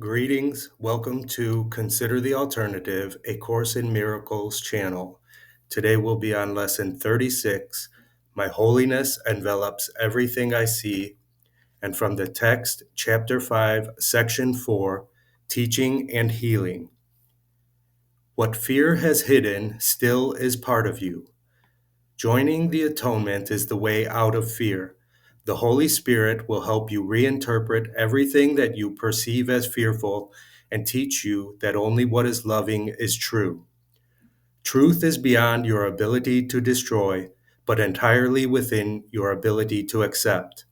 Greetings. Welcome to Consider the Alternative, a Course in Miracles channel. Today we'll be on lesson 36, My Holiness Envelops Everything I See, and from the text, chapter 5, section 4, Teaching and Healing. What fear has hidden still is part of you. Joining the atonement is the way out of fear. The Holy Spirit will help you reinterpret everything that you perceive as fearful and teach you that only what is loving is true. Truth is beyond your ability to destroy, but entirely within your ability to accept.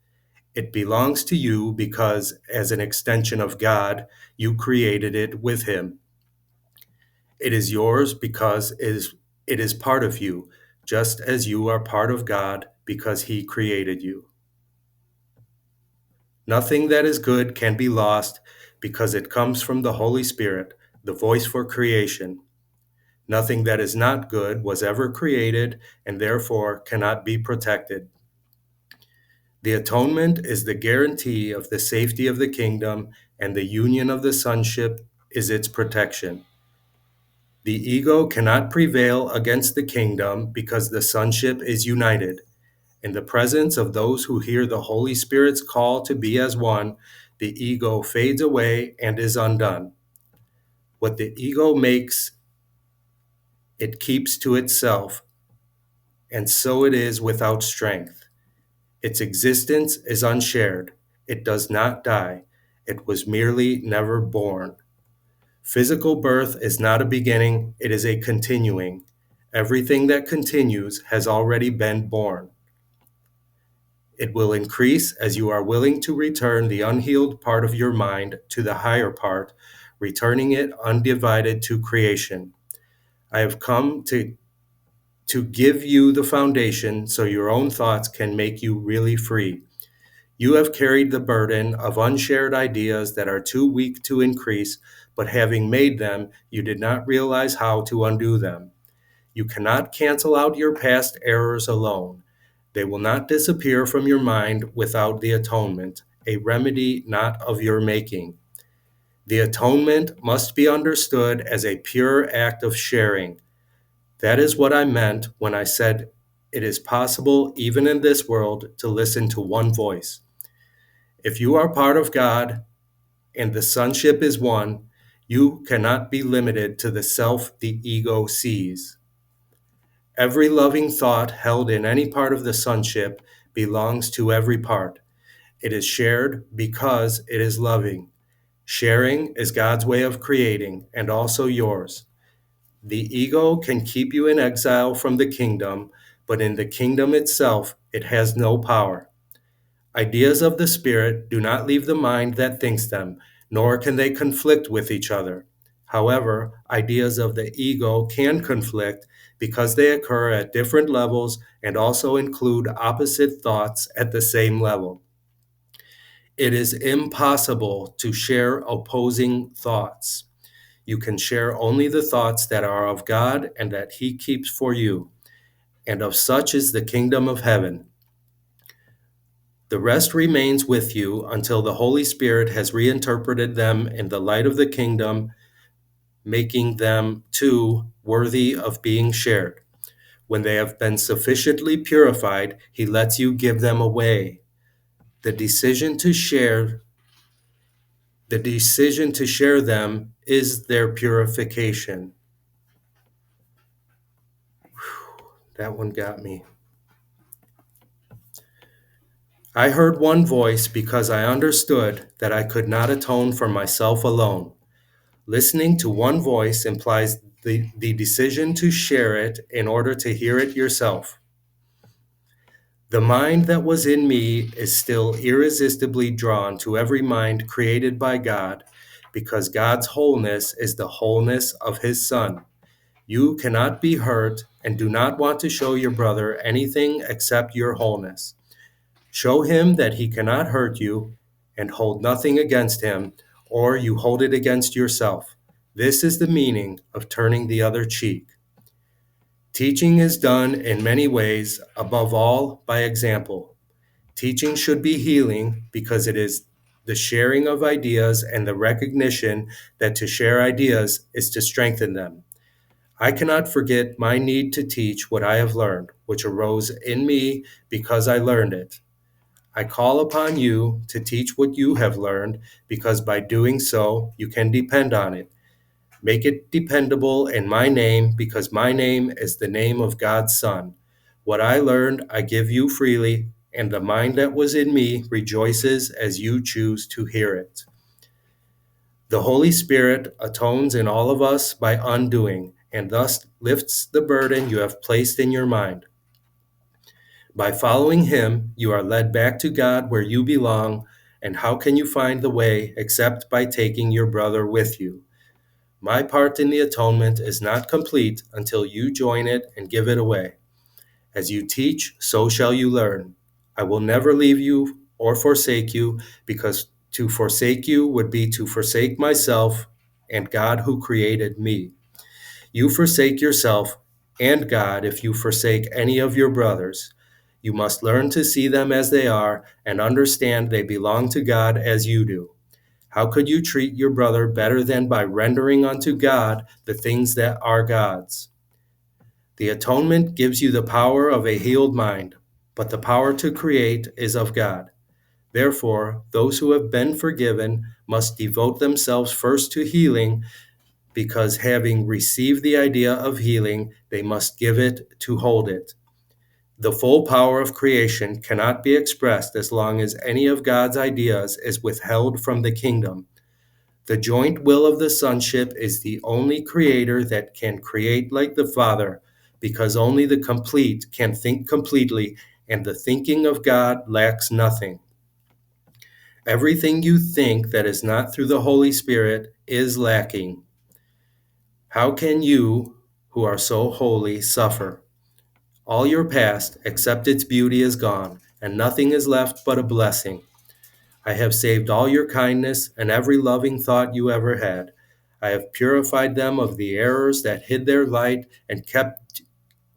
It belongs to you because, as an extension of God, you created it with Him. It is yours because it is part of you, just as you are part of God because He created you. Nothing that is good can be lost because it comes from the Holy Spirit, the voice for creation. Nothing that is not good was ever created and therefore cannot be protected. The atonement is the guarantee of the safety of the kingdom, and the union of the sonship is its protection. The ego cannot prevail against the kingdom because the sonship is united. In the presence of those who hear the Holy Spirit's call to be as one, the ego fades away and is undone. What the ego makes, it keeps to itself, and so it is without strength. Its existence is unshared. It does not die. It was merely never born. Physical birth is not a beginning, it is a continuing. Everything that continues has already been born. It will increase as you are willing to return the unhealed part of your mind to the higher part, returning it undivided to creation. I have come to give you the foundation so your own thoughts can make you really free. You have carried the burden of unshared ideas that are too weak to increase, but having made them, you did not realize how to undo them. You cannot cancel out your past errors alone. They will not disappear from your mind without the atonement, a remedy not of your making. The atonement must be understood as a pure act of sharing. That is what I meant when I said it is possible, even in this world, to listen to one voice. If you are part of God and the sonship is one, you cannot be limited to the self the ego sees. Every loving thought held in any part of the sonship belongs to every part. It is shared because it is loving. Sharing is God's way of creating, and also yours. The ego can keep you in exile from the kingdom, but in the kingdom itself, it has no power. Ideas of the Spirit do not leave the mind that thinks them, nor can they conflict with each other. However, ideas of the ego can conflict because they occur at different levels and also include opposite thoughts at the same level. It is impossible to share opposing thoughts. You can share only the thoughts that are of God and that He keeps for you, and of such is the kingdom of heaven. The rest remains with you until the Holy Spirit has reinterpreted them in the light of the kingdom, making them, too, worthy of being shared. When they have been sufficiently purified, He lets you give them away. The decision to share them is their purification. That one got me. I heard one voice because I understood that I could not atone for myself alone. Listening to one voice implies the decision to share it in order to hear it yourself. The mind that was in me is still irresistibly drawn to every mind created by God, because God's wholeness is the wholeness of His Son. You cannot be hurt and do not want to show your brother anything except your wholeness. Show him that he cannot hurt you and hold nothing against him, or you hold it against yourself. This is the meaning of turning the other cheek. Teaching is done in many ways, above all by example. Teaching should be healing because it is the sharing of ideas, and the recognition that to share ideas is to strengthen them. I cannot forget my need to teach what I have learned, which arose in me because I learned it. I call upon you to teach what you have learned, because by doing so, you can depend on it. Make it dependable in my name, because my name is the name of God's Son. What I learned, I give you freely, and the mind that was in me rejoices as you choose to hear it. The Holy Spirit atones in all of us by undoing, and thus lifts the burden you have placed in your mind. By following Him, you are led back to God where you belong, and how can you find the way except by taking your brother with you? My part in the atonement is not complete until you join it and give it away. As you teach, so shall you learn. I will never leave you or forsake you, because to forsake you would be to forsake myself and God who created me. You forsake yourself and God if you forsake any of your brothers. You must learn to see them as they are and understand they belong to God as you do. How could you treat your brother better than by rendering unto God the things that are God's? The atonement gives you the power of a healed mind, but the power to create is of God. Therefore, those who have been forgiven must devote themselves first to healing, because having received the idea of healing, they must give it to hold it. The full power of creation cannot be expressed as long as any of God's ideas is withheld from the kingdom. The joint will of the sonship is the only creator that can create like the Father, because only the complete can think completely, and the thinking of God lacks nothing. Everything you think that is not through the Holy Spirit is lacking. How can you, who are so holy, suffer? All your past, except its beauty, is gone, and nothing is left but a blessing. I have saved all your kindness and every loving thought you ever had. I have purified them of the errors that hid their light and kept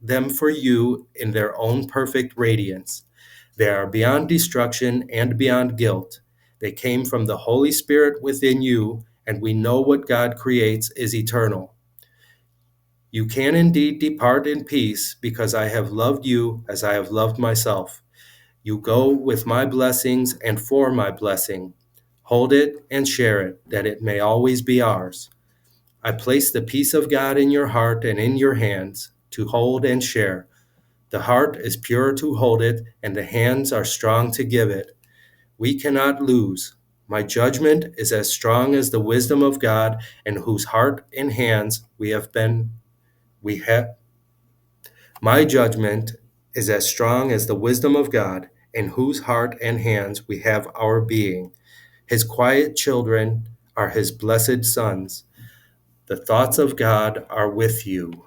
them for you in their own perfect radiance. They are beyond destruction and beyond guilt. They came from the Holy Spirit within you, and we know what God creates is eternal. You can indeed depart in peace, because I have loved you as I have loved myself. You go with my blessings and for my blessing. Hold it and share it, that it may always be ours. I place the peace of God in your heart and in your hands, to hold and share. The heart is pure to hold it, and the hands are strong to give it. We cannot lose. My judgment is as strong as the wisdom of God, and whose heart and hands we have. My judgment is as strong as the wisdom of God, in whose heart and hands we have our being. His quiet children are his blessed sons. The thoughts of God are with you.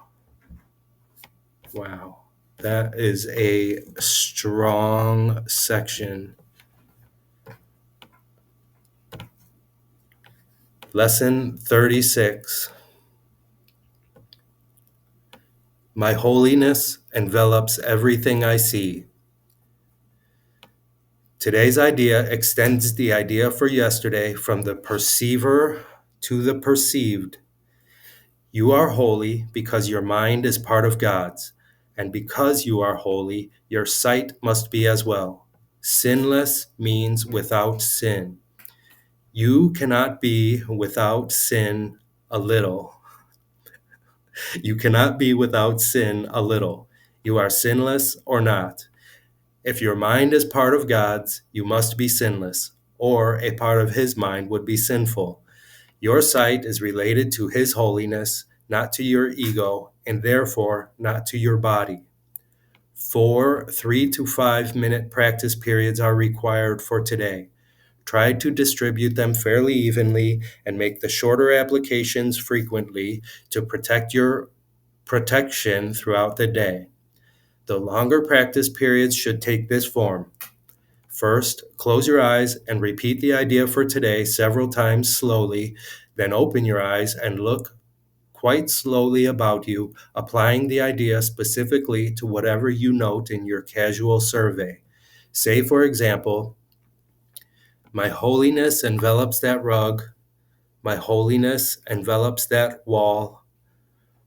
Wow, that is a strong section. Lesson 36. My holiness envelops everything I see. Today's idea extends the idea for yesterday from the perceiver to the perceived. You are holy because your mind is part of God's, and because you are holy, your sight must be as well. Sinless means without sin. You cannot be without sin a little. You cannot be without sin a little. You are sinless or not. If your mind is part of God's, you must be sinless, or a part of his mind would be sinful. Your sight is related to his holiness, not to your ego, and therefore not to your body. 4 3 to 5 minute practice periods are required for today. Try to distribute them fairly evenly and make the shorter applications frequently to protect your protection throughout the day. The longer practice periods should take this form. First, close your eyes and repeat the idea for today several times slowly, then open your eyes and look quite slowly about you, applying the idea specifically to whatever you note in your casual survey. Say, for example, My holiness envelops that rug. My holiness envelops that wall.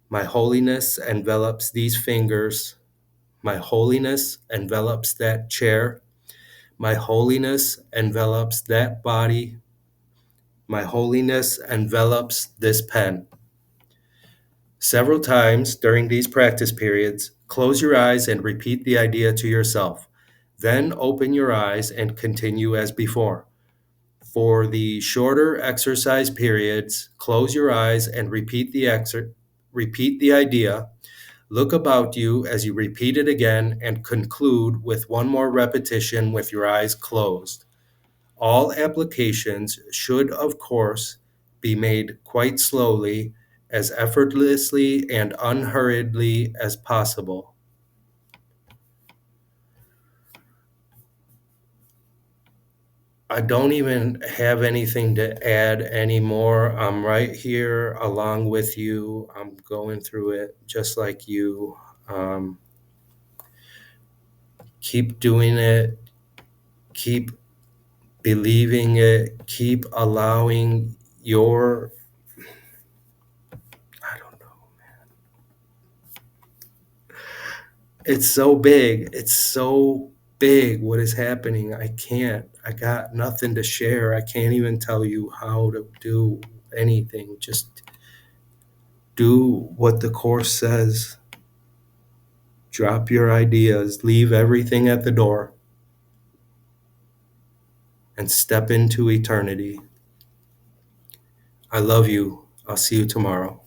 My holiness envelops these fingers. My holiness envelops that chair. My holiness envelops that body. My holiness envelops this pen. Several times during these practice periods, close your eyes and repeat the idea to yourself. Then open your eyes and continue as before. For the shorter exercise periods, close your eyes and repeat the idea. Look about you as you repeat it again and conclude with one more repetition with your eyes closed. All applications should, of course, be made quite slowly, as effortlessly and unhurriedly as possible. I don't even have anything to add anymore. I'm right here along with you. I'm going through it just like you. Um, keep doing it. Keep believing it. Keep allowing your, I don't know. It's so big. It's so big what is happening. I can't. I got nothing to share. I can't even tell you how to do anything. Just do what the Course says. Drop your ideas, leave everything at the door, and step into eternity. I love you. I'll see you tomorrow.